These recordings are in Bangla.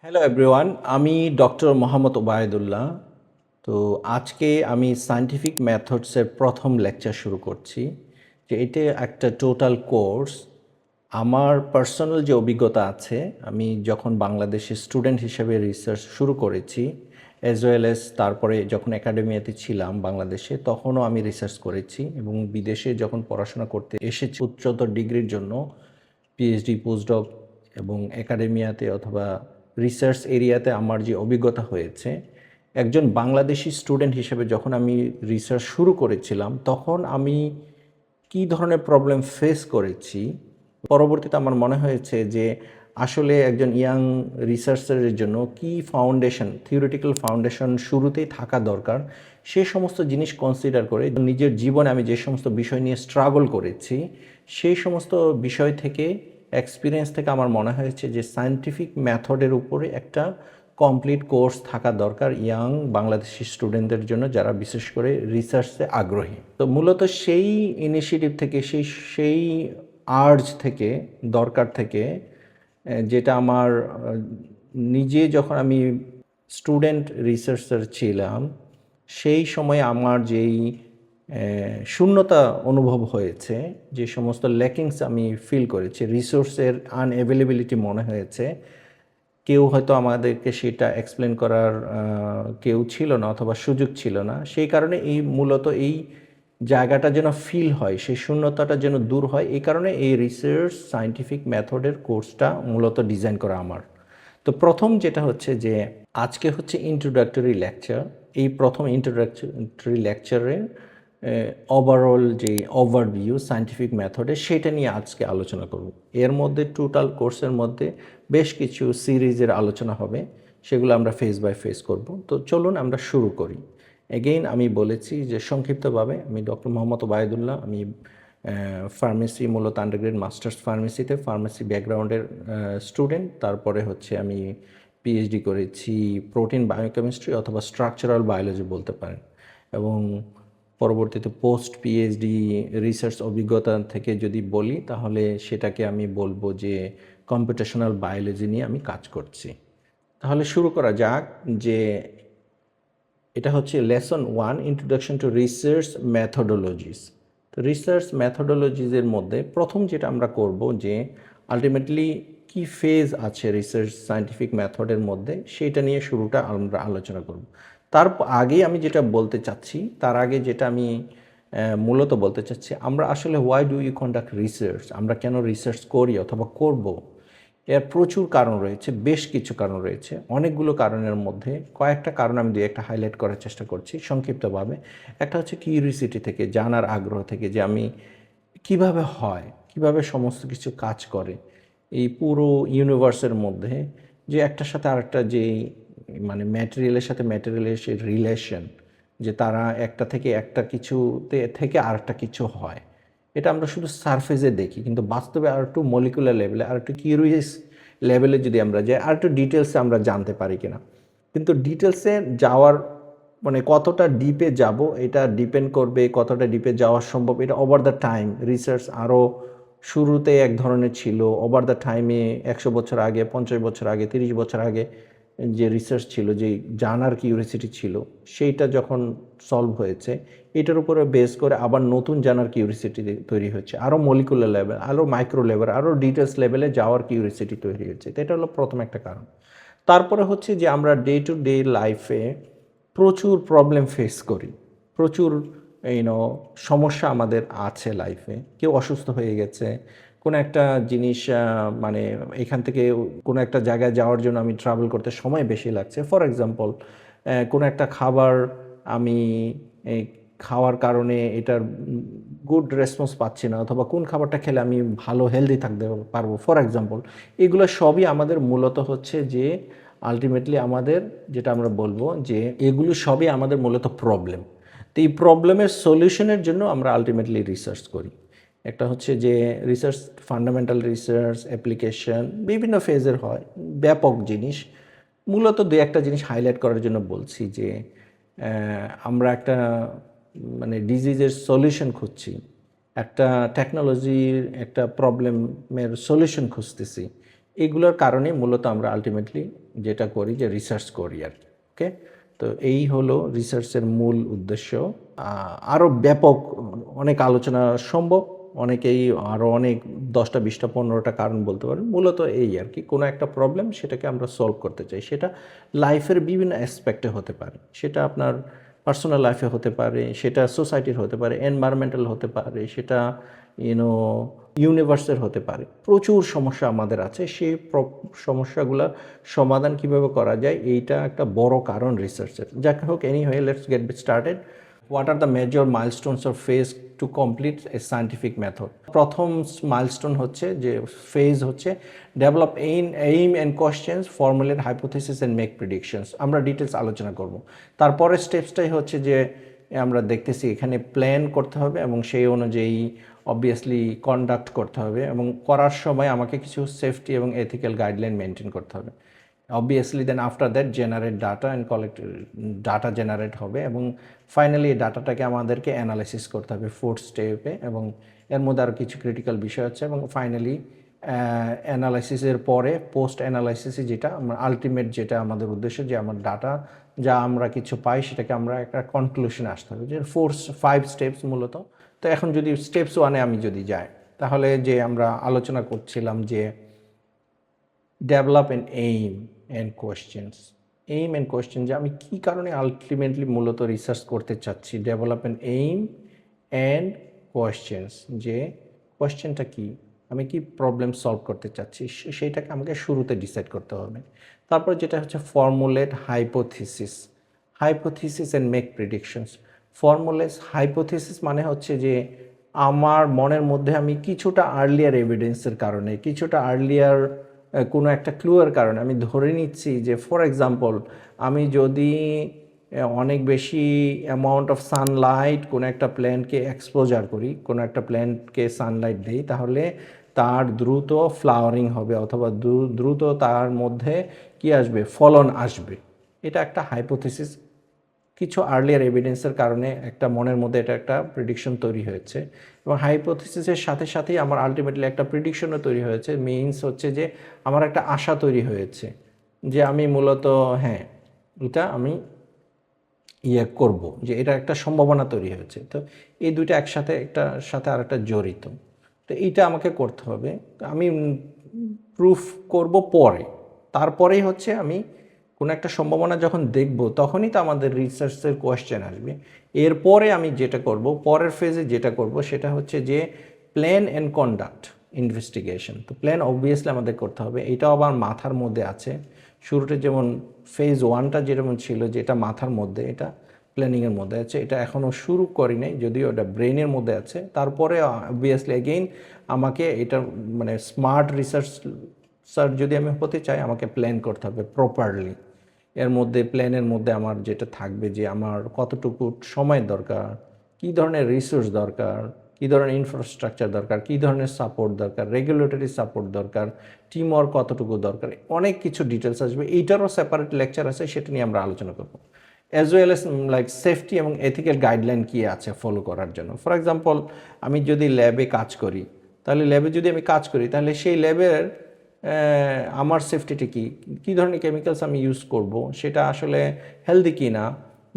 হ্যালো এভরিওয়ান, আমি ডক্টর মোহাম্মদ ওবায়দুল্লাহ। তো আজকে আমি সায়েন্টিফিক মেথডসের প্রথম লেকচার শুরু করছি। যে এটা একটা টোটাল কোর্স। আমার পার্সোনাল যে অভিজ্ঞতা আছে, আমি যখন বাংলাদেশে স্টুডেন্ট হিসেবে রিসার্চ শুরু করেছি, অ্যাজ ওয়েল এস তারপরে যখন একাডেমিয়াতে ছিলাম বাংলাদেশে, তখনও আমি রিসার্চ করেছি এবং বিদেশে যখন পড়াশোনা করতে এসেছি উচ্চতর ডিগ্রির জন্য পিএইচডি, পোস্টডক এবং একাডেমিয়াতে অথবা রিসার্চ এরিয়াতে আমার যে অভিজ্ঞতা হয়েছে, একজন বাংলাদেশি স্টুডেন্ট হিসেবে যখন আমি রিসার্চ শুরু করেছিলাম, তখন আমি কী ধরনের প্রবলেম ফেস করেছি, পরবর্তীতে আমার মনে হয়েছে যে আসলে একজন ইয়াং রিসার্চারের জন্য কি ফাউন্ডেশন, থিওরিটিক্যাল ফাউন্ডেশন শুরুতেই থাকা দরকার। সে সমস্ত জিনিস কনসিডার করে নিজের জীবনে আমি যে সমস্ত বিষয় নিয়ে স্ট্রাগল করেছি, সেই সমস্ত বিষয় থেকে, এক্সপিরিয়েন্স থেকে আমার মনে হয়েছে যে সায়েন্টিফিক মেথডের উপরে একটা কমপ্লিট কোর্স থাকা দরকার ইয়াং বাংলাদেশি স্টুডেন্টদের জন্য, যারা বিশেষ করে রিসার্চে আগ্রহী। তো মূলত সেই ইনিশিয়েটিভ থেকে, সেই আর্জ থেকে, দরকার থেকে, যেটা আমার নিজে যখন আমি স্টুডেন্ট রিসার্চার ছিলাম, সেই সময় আমার যেই শূন্যতা অনুভব হয়েছে, যে সমস্ত ল্যাকিংস আমি ফিল করেছি, রিসোর্সের আনঅ্যাভেলেবিলিটি মনে হয়েছে, কেউ হয়তো আমাদেরকে সেটা এক্সপ্লেন করার কেউ ছিল না অথবা সুযোগ ছিল না। সেই কারণে মূলত এই জায়গাটা যেন ফিল হয়, সেই শূন্যতাটা যেন দূর হয়, এই কারণে এই রিসার্চ সায়েন্টিফিক মেথডের কোর্সটা মূলত ডিজাইন করা আমার। তো প্রথম যেটা হচ্ছে যে আজকে হচ্ছে ইন্ট্রোডাক্টরি লেকচার। এই প্রথম ইন্ট্রোডাক্টরি লেকচারে ওভারঅল যে ওভারভিউ সায়েন্টিফিক মেথডে, সেটা নিয়ে আজকে আলোচনা করব। এর মধ্যে টোটাল কোর্সের মধ্যে বেশ কিছু সিরিজের আলোচনা হবে, সেগুলো আমরা ফেস বাই ফেস করব। তো চলুন আমরা শুরু করি। এগেইন আমি বলেছি যে সংক্ষিপ্তভাবে আমি ডক্টর মোহাম্মদ ওবায়দুল্লাহ। আমি ফার্মেসি, মূলত আন্ডারগ্রেড মাস্টার্স ফার্মেসিতে, ফার্মেসি ব্যাকগ্রাউন্ডের স্টুডেন্ট। তারপরে হচ্ছে আমি পিএইচডি করেছি প্রোটিন বায়োকেমিস্ট্রি অথবা স্ট্রাকচারাল বায়োলজি বলতে পারেন, এবং পরবর্তীতে পোস্ট পিএইচডি রিসার্চ অভিজ্ঞতা থেকে যদি বলি, তাহলে সেটাকে আমি বলবো যে কম্পিউটেশনাল বায়োলজি নিয়ে আমি কাজ করছি। তাহলে শুরু করা যাক। যে এটা হচ্ছে লেসন 1, ইন্ট্রোডাকশন টু রিসার্চ ম্যাথোডোলজিস। তো রিসার্চ ম্যাথোডোলজিসের মধ্যে প্রথম যেটা আমরা করব, যে আলটিমেটলি কি ফেজ আছে রিসার্চ সায়েন্টিফিক মেথডের মধ্যে, সেইটা নিয়ে শুরুটা আমরা আলোচনা করব। তার আগে আমি যেটা বলতে চাচ্ছি, তার আগে যেটা আমি মূলত বলতে চাচ্ছি, আমরা আসলে why do you conduct research, আমরা কেন রিসার্চ করি অথবা করব, এর প্রচুর কারণ রয়েছে, বেশ কিছু কারণ রয়েছে। অনেকগুলো কারণের মধ্যে কয়েকটা কারণ আমি একটা হাইলাইট করার চেষ্টা করছি সংক্ষিপ্তভাবে। একটা হচ্ছে কিউরিওসিটি থেকে, জানার আগ্রহ থেকে, যে আমি কিভাবে হয়, কিভাবে সমস্ত কিছু কাজ করে এই পুরো ইউনিভার্সের মধ্যে, যে একটার সাথে আরেকটা, যে মানে ম্যাটেরিয়ালের সাথে ম্যাটেরিয়ালের সেই রিলেশন, যে তারা একটা থেকে একটা কিছুতে থেকে আরেকটা কিছু হয়, এটা আমরা শুধু সারফেসে দেখি, কিন্তু বাস্তবে আর একটু মলিকুলার লেভেলে, আর একটু কিউরিয়াস লেভেলে যদি আমরা যাই, আর একটু ডিটেলসে আমরা জানতে পারি কিনা। কিন্তু ডিটেলসে যাওয়ার মানে কতটা ডিপে যাব, এটা ডিপেন্ড করবে কতটা ডিপে যাওয়া সম্ভব। এটা ওভার দ্য টাইম রিসার্চ আরও শুরুতে এক ধরনের ছিল, ওভার দ্য টাইমে 100 বছর আগে, 50 বছর আগে, 30 বছর আগে যে রিসার্চ ছিল, যে জানার কিউরিয়াসিটি ছিল, সেইটা যখন সলভ হয়েছে, এটার উপরে বেস করে আবার নতুন জানার কিউরিয়াসিটি তৈরি হচ্ছে, আরও মলিকুলার লেভেল, আরও মাইক্রো লেভেল, আরও ডিটেলস লেভেলে যাওয়ার কিউরিয়াসিটি তৈরি হচ্ছে। তো এটা হলো প্রথম একটা কারণ। তারপরে হচ্ছে যে আমরা ডে টু ডে লাইফে প্রচুর প্রবলেম ফেস করি, প্রচুর সমস্যা আমাদের আছে লাইফে। কেউ অসুস্থ হয়ে গেছে, কোনো একটা জিনিস, মানে এখান থেকে কোনো একটা জায়গায় যাওয়ার জন্য আমি ট্রাভেল করতে সময় বেশি লাগছে। ফর এক্সাম্পল, কোনো একটা খাবার আমি খাওয়ার কারণে এটার গুড রেসপন্স পাচ্ছি না, অথবা কোন খাবারটা খেলে আমি ভালো হেলদি থাকতে পারবো, ফর এক্সাম্পল। এগুলো সবই আমাদের মূলত হচ্ছে যে আলটিমেটলি আমাদের যেটা আমরা বলবো, যে এগুলো সবই আমাদের মূলত প্রবলেম। তো এই প্রবলেমের সলিউশনের জন্য আমরা আলটিমেটলি রিসার্চ করি। একটা হচ্ছে যে রিসার্চ, ফান্ডামেন্টাল রিসার্চ, অ্যাপ্লিকেশন, বিভিন্ন ফেজের হয়, ব্যাপক জিনিস। মূলত দু একটা জিনিস হাইলাইট করার জন্য বলছি, যে আমরা একটা মানে ডিজিজের সলিউশন খুঁজছি, একটা টেকনোলজির একটা প্রবলেমের সলিউশন খুঁজতেছি। এগুলোর কারণে মূলত আমরা আলটিমেটলি যেটা করি যে রিসার্চ করি আর কি। ওকে, তো এই হলো রিসার্চের মূল উদ্দেশ্য। আরও ব্যাপক অনেক আলোচনা সম্ভব, অনেকেই আরও অনেক 10টা 20টা 15টা কারণ বলতে পারেন। মূলত এই আর কি, কোনো একটা প্রবলেম সেটাকে আমরা সলভ করতে চাই, সেটা লাইফের বিভিন্ন অ্যাসপেক্টে হতে পারে, সেটা আপনার পার্সোনাল লাইফে হতে পারে, সেটা সোসাইটির হতে পারে, এনভায়রনমেন্টাল হতে পারে, সেটা ইউনো ইউনিভার্সের হতে পারে। প্রচুর সমস্যা আমাদের আছে, সেই সমস্যাগুলোর সমাধান কিভাবে করা যায় এইটা একটা বড় কারণ রিসার্চের। যাকে হোক, anyway, let's get started. What are the major milestones or phase to complete A scientific method? প্রথম মাইলস্টোন হচ্ছে যে ফেজ হচ্ছে develop aim and questions, formulate hypothesis and make predictions. আমরা ডিটেলস আলোচনা করব। তারপরে স্টেপসটাই হচ্ছে যে আমরা দেখতেছি এখানে প্ল্যান করতে হবে এবং সেই অনুযায়ী অবভিয়াসলি কন্ডাক্ট করতে হবে, এবং করার সময় আমাকে কিছু সেফটি এবং এথিক্যাল গাইডলাইন মেনটেন করতে হবে। Obviously then after that generate data and collect data generate হবে, এবং ফাইনালি এই ডাটাটাকে আমাদেরকে অ্যানালাইসিস করতে হবে 4th স্টেপে, এবং এর মধ্যে আরও কিছু ক্রিটিক্যাল বিষয় আছে। এবং ফাইনালি অ্যানালাইসিসের পরে পোস্ট অ্যানালাইসিসে যেটা আমরা আলটিমেট, যেটা আমাদের উদ্দেশ্য, যে আমার ডাটা যা আমরা কিছু পাই সেটাকে আমরা একটা কনক্লুশনে আসতে হবে, যে 5 স্টেপস মূলত। তো এখন যদি স্টেপস 1-এ আমি যদি যাই, তাহলে যে আমরা আলোচনা করছিলাম যে develop and aim and questions. Aim and question, যে আমি কী কারণে আলটিমেটলি মূলত রিসার্চ করতে চাচ্ছি। Develop and aim and questions, যে কোয়েশ্চেনটা কী, আমি কি প্রবলেম সলভ করতে চাচ্ছি, সেইটাকে আমাকে শুরুতে ডিসাইড করতে হবে। তারপর যেটা হচ্ছে formulate hypothesis, hypothesis and make predictions. Hypothesis মানে হচ্ছে যে আমার মনের মধ্যে আমি কিছুটা আর্লিয়ার এভিডেন্সের কারণে, কিছুটা আর্লিয়ার কোনো একটা ক্লুয়ের কারণে আমি ধরে নিচ্ছি যে, ফর এক্সাম্পল, আমি যদি অনেক বেশি অ্যামাউন্ট অফ সানলাইট কোনো একটা প্ল্যান্টকে এক্সপোজার করি, কোনো একটা প্ল্যান্টকে সানলাইট দিই, তাহলে তার দ্রুত ফ্লাওয়ারিং হবে, অথবা দ্রুত তার মধ্যে কি আসবে, ফলন আসবে। এটা একটা হাইপোথিসিস। কিছু আর্লিয়ার এভিডেন্সের কারণে একটা মনের মধ্যে এটা একটা প্রেডিকশন তৈরি হয়েছে, এবং হাইপোথিসিসের সাথে সাথেই আমার আলটিমেটলি একটা প্রেডিকশনও তৈরি হয়েছে। মিনস হচ্ছে যে আমার একটা আশা তৈরি হয়েছে যে আমি মূলত, হ্যাঁ, এটা আমি করব, যে এটা একটা সম্ভাবনা তৈরি হয়েছে। তো এই দুইটা একসাথে, একটার সাথে আর একটা জড়িত। তো এইটা আমাকে করতে হবে। আমি প্রুফ করব পরে, তারপরেই হচ্ছে আমি কোনো একটা সম্ভাবনা যখন দেখব, তখনই তো আমাদের রিসার্চের কোয়েশ্চেন আসবে। এরপরে আমি যেটা করব, পরের ফেজে যেটা করব, সেটা হচ্ছে যে প্ল্যান অ্যান্ড কন্ডাক্ট ইনভেস্টিগেশন। তো প্ল্যান অবভিয়াসলি আমাদের করতে হবে, এটাও আবার মাথার মধ্যে আছে। শুরুতে যেমন ফেজ 1টা যেরকম ছিল, যেটা মাথার মধ্যে, এটা প্ল্যানিংয়ের মধ্যে আছে। এটা এখনও শুরু করি নাই, যদিও এটা ব্রেনের মধ্যে আছে। তারপরে অবভিয়াসলি এগেইন আমাকে এটা মানে স্মার্ট রিসার্চার যদি আমি হতে চাই, আমাকে প্ল্যান করতে হবে প্রপারলি। এর মধ্যে প্ল্যানের মধ্যে আমার যেটা থাকবে যে আমার কতটুকু সময় দরকার, কী ধরনের রিসোর্স দরকার, কী ধরনের ইনফ্রাস্ট্রাকচার দরকার, কী ধরনের সাপোর্ট দরকার, রেগুলেটরি সাপোর্ট দরকার, টিম ওয়ার্ক কতটুকু দরকার, অনেক কিছু ডিটেলস আসবে। এইটারও সেপারেট লেকচার আছে, সেটা নিয়ে আমরা আলোচনা করব। As well as like safety এবং এথিক্যাল গাইডলাইন কী আছে ফলো করার জন্য। ফর এক্সাম্পল, আমি যদি ল্যাবে কাজ করি, তাহলে ল্যাবে যদি আমি কাজ করি, তাহলে সেই ল্যাবের আমার সেফটিটা কী, কী ধরনের কেমিক্যালস আমি ইউজ করব, সেটা আসলে হেলদি কি না,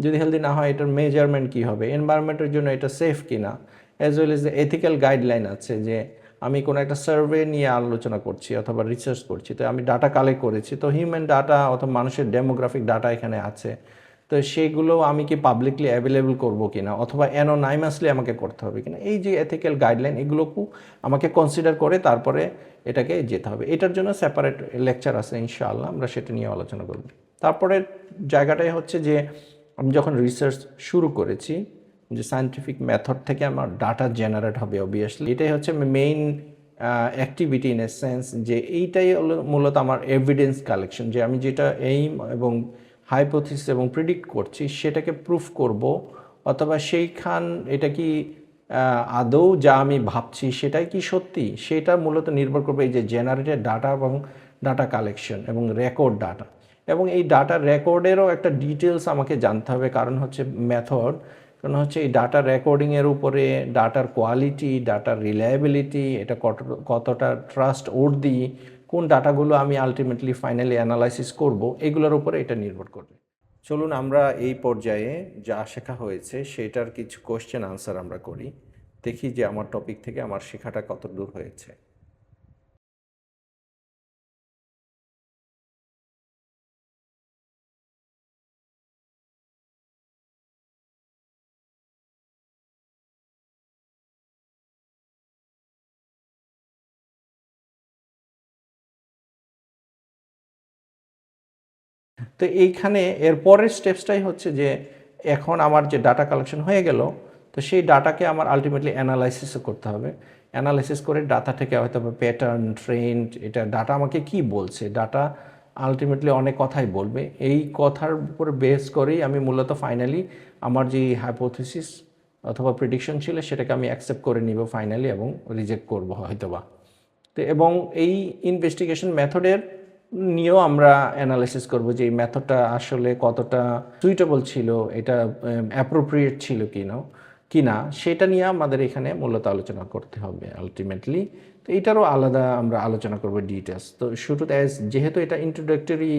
যদি হেলদি না হয় এটার মেজারমেন্ট কী হবে, এনভায়রনমেন্টের জন্য এটা সেফ কি না। As well as ethical guideline আছে, যে আমি কোনো একটা সার্ভে নিয়ে আলোচনা করছি অথবা রিসার্চ করছি, তো আমি ডাটা কালেক্ট করেছি, তো হিউম্যান ডাটা অথবা মানুষের ডেমোগ্রাফিক ডাটা এখানে আছে, তো সেইগুলো আমি কি পাবলিকলি অ্যাভেলেবল করবো কিনা, অথবা অ্যানোনাইমাসলি আমাকে করতে হবে কিনা। এই যে এথিক্যাল গাইডলাইন, এগুলোকেও আমাকে কনসিডার করে তারপরে এটাকে যেতে হবে। এটার জন্য সেপারেট লেকচার আছে, ইনশাআল্লাহ আমরা সেটা নিয়ে আলোচনা করব। তারপরে জায়গাটাই হচ্ছে যে আমি যখন রিসার্চ শুরু করেছি, যে সায়েন্টিফিক মেথড থেকে আমার ডাটা জেনারেট হবে অবভিয়াসলি, এটাই হচ্ছে main activity in a sense, যে এইটাই হলো মূলত আমার এভিডেন্স কালেকশন, যে আমি যেটা এইম এবং হাইপোথিসিস এবং প্রিডিক্ট করছি সেটাকে প্রুফ করব, অথবা সেইখান এটা কি আদৌ যা আমি ভাবছি সেটাই কি সত্যি, সেটা মূলত নির্ভর করবে এই যে জেনারেটেড ডাটা এবং ডাটা কালেকশন এবং রেকর্ড ডাটা। এবং এই ডাটা রেকর্ডেরও একটা ডিটেলস আমাকে জানতে হবে, কারণ হচ্ছে মেথড, কারণ হচ্ছে এই ডাটা রেকর্ডিংয়ের উপরে ডাটার কোয়ালিটি, ডাটার রিলায়েবিলিটি, এটা কতটা ট্রাস্ট ওর্দি, কোন ডাটাগুলো আমি আলটিমেটলি ফাইনালি অ্যানালাইসিস করব, এগুলোর উপরে এটা নির্ভর করবে। চলুন আমরা এই পর্যায়ে যা শেখা হয়েছে সেটার কিছু কোশ্চেন আনসার আমরা করি, দেখি যে আমার টপিক থেকে আমার শেখাটা কত দূর হয়েছে। তো এইখানে এর পরের স্টেপসটাই হচ্ছে যে এখন আমার যে ডাটা কালেকশন হয়ে গেল, তো সেই ডাটাকে আমার আলটিমেটলি অ্যানালাইসিসও করতে হবে। অ্যানালাইসিস করে ডাটা থেকে হয়তো প্যাটার্ন, ট্রেন্ড, এটা ডাটা আমাকে কি বলছে, ডাটা আলটিমেটলি অনেক কথাই বলবে। এই কথার উপর বেস করেই আমি মূলত ফাইনালি আমার যে হাইপোথিসিস অথবা প্রেডিকশন ছিল সেটাকে আমি অ্যাকসেপ্ট করে নিব ফাইনালি এবং রিজেক্ট করবো হয়তোবা। তো এবং এই ইনভেস্টিগেশন মেথডের নিয়েও আমরা অ্যানালাইসিস করব যে এই মেথডটা আসলে কতটা সুইটেবল ছিল, এটা অ্যাপ্রোপ্রিয়েট ছিল কিনা সেটা নিয়ে আমাদের এখানে মূলত আলোচনা করতে হবে আলটিমেটলি। তো এইটারও আলাদা আমরা আলোচনা করব ডিটেলস। তো শুরুতে যেহেতু এটা ইন্ট্রোডাক্টরি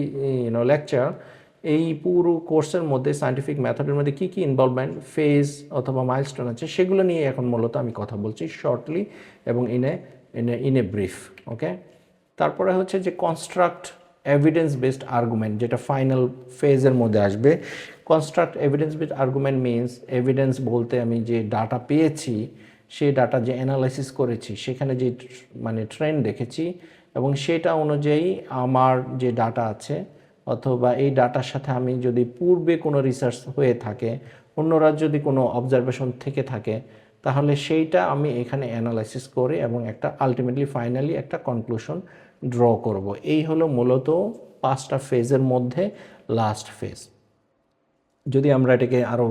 লেকচার, এই পুরো কোর্সের মধ্যে সায়েন্টিফিক মেথডের মধ্যে কী কী ইনভলভমেন্ট, ফেজ অথবা মাইলস্টোন আছে সেগুলো নিয়ে এখন মূলত আমি কথা বলছি শর্টলি এবং ইন এ ব্রিফ। ওকে, তারপরে হচ্ছে যে কনস্ট্রাক্ট এভিডেন্স বেসড আর্গুমেন্ট, যেটা ফাইনাল ফেজের মধ্যে আসবে। Construct evidence based argument means, evidence বলতে আমি যে ডাটা পেয়েছি, সেই ডাটা যে অ্যানালাইসিস করেছি, সেখানে যে মানে ট্রেন্ড দেখেছি এবং সেটা অনুযায়ী আমার যে ডাটা আছে অথবা এই ডাটার সাথে আমি যদি পূর্বে কোনো রিসার্চ হয়ে থাকে, অন্যরা যদি কোনো অবজারভেশন থেকে থাকে, তাহলে সেইটা আমি এখানে অ্যানালাইসিস করে এবং একটা আলটিমেটলি ফাইনালি একটা কনক্লুশন ড্র করব। এই হলো মূলত 5টা ফেজের মধ্যে লাস্ট ফেজ। যদি আমরা এটাকে আরও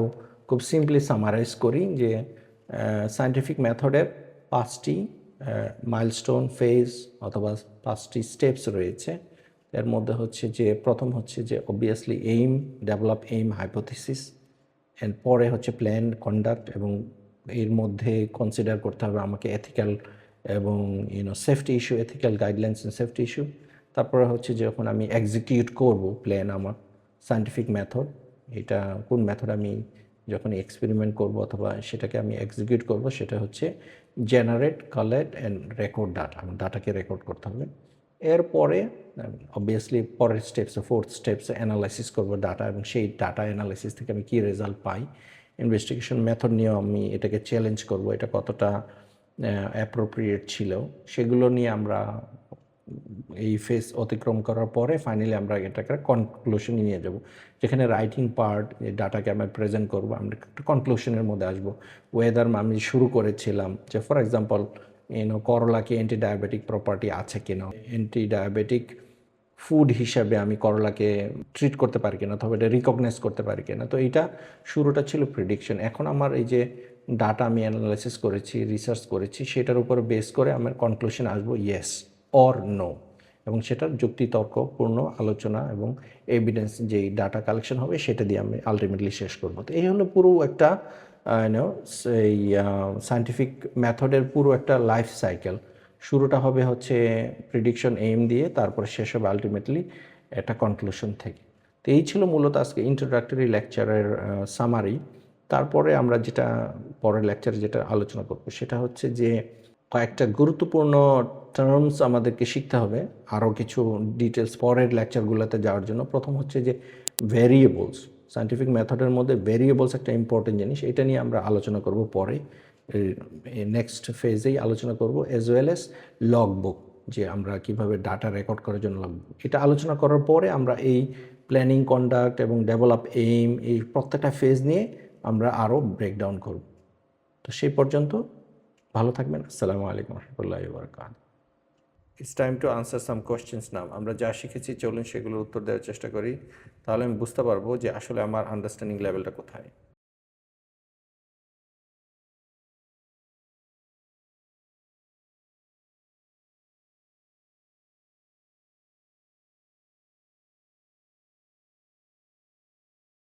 খুব সিম্পলি সামারাইজ করি যে সায়েন্টিফিক মেথডের 5টি মাইলস্টোন ফেজ অথবা 5টি স্টেপস রয়েছে। এর মধ্যে হচ্ছে যে প্রথম হচ্ছে যে অবভিয়াসলি ডেভেলপ হাইপোথিসিস, এর পরে হচ্ছে প্ল্যান, কন্ডাক্ট, এবং এর মধ্যে কনসিডার করতে হবে আমাকে এথিক্যাল এবং safety issue, ethical guidelines and safety issue. তারপরে হচ্ছে যখন আমি এক্সিকিউট করব প্ল্যান, আমার সায়েন্টিফিক মেথড, এটা কোন মেথড আমি যখন এক্সপেরিমেন্ট করব অথবা সেটাকে আমি এক্সিকিউট করব, সেটা হচ্ছে generate, collect and record data. আমার ডাটাকে রেকর্ড করতে হবে। এরপরে অবভিয়াসলি পরের স্টেপসে, ফোর্থ স্টেপসে অ্যানালাইসিস করব ডাটা, এবং সেই ডাটা অ্যানালাইসিস থেকে আমি কী রেজাল্ট পাই। ইনভেস্টিগেশন মেথড নিয়েও আমি এটাকে চ্যালেঞ্জ করব, এটা কতটা অ্যাপ্রোপ্রিয়েট ছিল, সেগুলো নিয়ে আমরা এই ফেজ অতিক্রম করার পরে ফাইনালি আমরা এটাকে কনক্লুশনে নিয়ে যাব, যেখানে রাইটিং পার্ট, ডাটাকে আমরা প্রেজেন্ট করবো, আমরা একটা কনক্লুশনের মধ্যে আসবো। ওয়েদার আমি শুরু করেছিলাম যে ফর এক্সাম্পল করলাকে অ্যান্টি ডায়াবেটিক প্রপার্টি আছে কিনা, অ্যান্টি ডায়াবেটিক ফুড হিসাবে আমি করলাকে ট্রিট করতে পারি কিনা অথবা এটা রিকগনাইজ করতে পারি কিনা। তো এইটা শুরুটা ছিল প্রেডিকশন। এখন আমার এই যে ডাটা আমি অ্যানালাইসিস করেছি, রিসার্চ করেছি, সেটার উপর বেস করে আমার কনক্লুশন আসবো ইয়েস অর নো, এবং সেটার যুক্তিতর্কপূর্ণ আলোচনা এবং এভিডেন্স যেই ডাটা কালেকশন হবে সেটা দিয়ে আমি আলটিমেটলি শেষ করবো। তো এই হলো পুরো একটা সেই সায়েন্টিফিক মেথডের পুরো একটা লাইফ সাইকেল। শুরুটা হবে হচ্ছে প্রিডিকশন দিয়ে, তারপর শেষ হবে আলটিমেটলি একটা কনক্লুশন থেকে। তো এই ছিল মূলত আজকে ইন্ট্রোডাক্টরি লেকচারের সামারি। তারপরে আমরা যেটা পরের লেকচারে যেটা আলোচনা করব সেটা হচ্ছে যে কয়েকটা গুরুত্বপূর্ণ টার্মস আমাদেরকে শিখতে হবে আরও কিছু ডিটেলস পরের লেকচারগুলোতে যাওয়ার জন্য। প্রথম হচ্ছে যে ভেরিয়েবলস, সায়েন্টিফিক মেথডের মধ্যে ভেরিয়েবলস একটা ইম্পর্টেন্ট জিনিস, এটা নিয়ে আমরা আলোচনা করব পরে, নেক্সট ফেজেই আলোচনা করব। অ্যাজ ওয়েল এস লগ বুক, যে আমরা কিভাবে ডাটা রেকর্ড করার জন্য লগ বুক, এটা আলোচনা করার পরে আমরা এই প্ল্যানিং, কন্ডাক্ট এবং ডেভেলপ এই প্রত্যেকটা ফেজ নিয়ে আমরা আরও ব্রেকডাউন করব। তো সেই পর্যন্ত ভালো থাকবেন। আসসালামু আলাইকুম রহমতুল্লাহি ওয়া বারাকাতুহু। It's time to answer some questions now. আমরা যা শিখেছি চলুন সেগুলোর উত্তর দেওয়ার চেষ্টা করি, তাহলে আমি বুঝতে পারবো যে আসলে আমার আন্ডারস্ট্যান্ডিং লেভেলটা কোথায়।